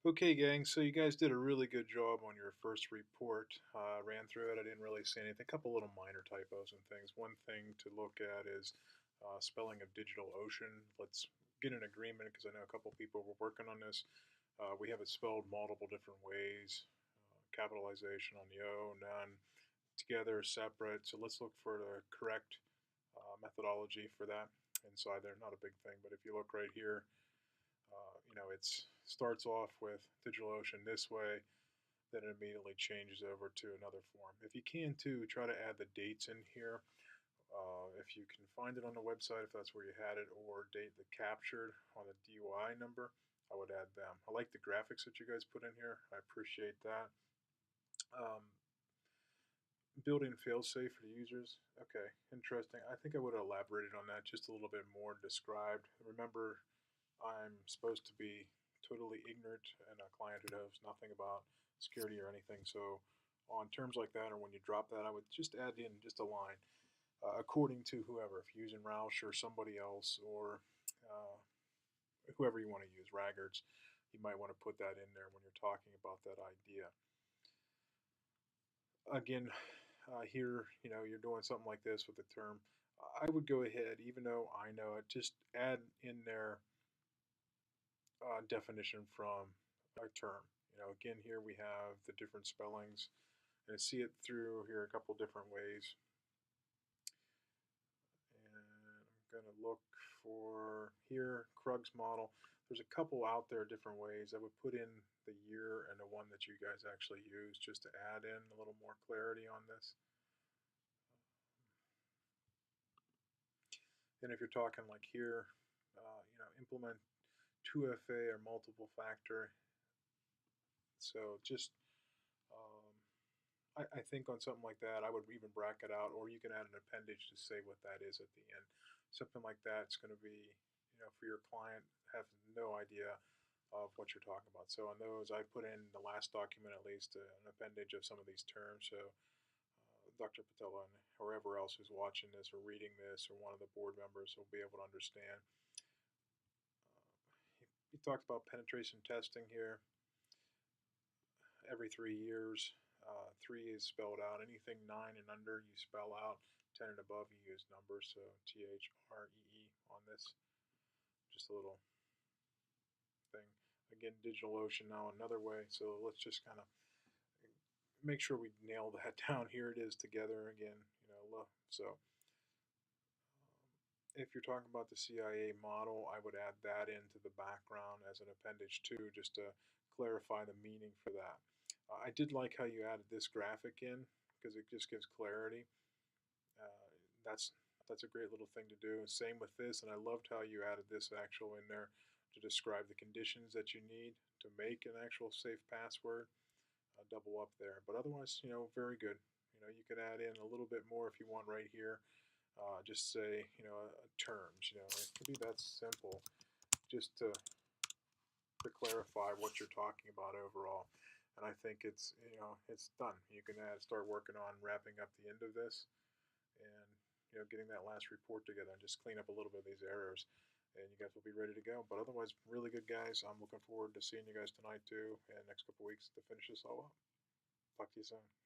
Okay, gang, so you guys did a really good job on your first report. Ran through it, I didn't really see anything. A couple little minor typos and things. One thing to look at is spelling of DigitalOcean. Let's get an agreement because I know a couple people were working on this. We have it spelled multiple different ways. Capitalization on the O, none, together, separate. So let's look for the correct methodology for that inside there. Not a big thing, but if you look right here, it starts off with DigitalOcean this way, then it immediately changes over to another form. If you can too, try to add the dates in here. If you can find it on the website, if that's where you had it, or date the captured on the DUI number, I would add them. I like the graphics that you guys put in here. I appreciate that. Um, Building failsafe for the users. Okay, interesting. I think I would have elaborated on that just a little bit more, described. Remember, I'm supposed to be totally ignorant and a client who knows nothing about security or anything. So on terms like that, or when you drop that, I would just add in just a line, according to whoever. If you're using Roush or somebody else, or uh, whoever you want to use, Raggards, you might want to put that in there when you're talking about that idea. Again, here, you're doing something like this with the term. I would go ahead, even though I know it, just add in there definition from a term. Again, here we have the different spellings, and I see it through here a couple different ways. And I'm going to look for here, Krug's model. There's a couple out there different ways. I would put in the year and the one that you guys actually use just to add in a little more clarity on this. And if you're talking like here, implement 2FA or multiple factor. So just, um, I think on something like that, I would even bracket out, or you can add an appendage to say what that is at the end. Something like that's going to be, for your client, have no idea of what you're talking about. So on those, I put in the last document at least an appendage of some of these terms. So Dr. Patella and whoever else who's watching this or reading this, or one of the board members, will be able to understand. He talked about penetration testing here every 3 years. 3 is spelled out. Anything 9 and under, you spell out. 10 and above, you use numbers. So THREE on this. Just a little thing. Again, DigitalOcean now another way. So let's just kind of make sure we nail that down. Here it is together again. So if you're talking about the CIA model, I would add that into the background as an appendage too, just to clarify the meaning for that. I did like how you added this graphic in because it just gives clarity. Uh, that's that's a great little thing to do. Same with this, and I loved how you added this actual in there to describe the conditions that you need to make an actual safe password. Double up there, but otherwise, very good. You could add in a little bit more if you want right here. Just say, terms. It could be that simple, just to clarify what you're talking about overall. And I think it's done. You can start working on wrapping up the end of this, and getting that last report together, and just clean up a little bit of these errors, and you guys will be ready to go. But otherwise, really good, guys. I'm looking forward to seeing you guys tonight too, and next couple weeks to finish this all up. Talk to you soon.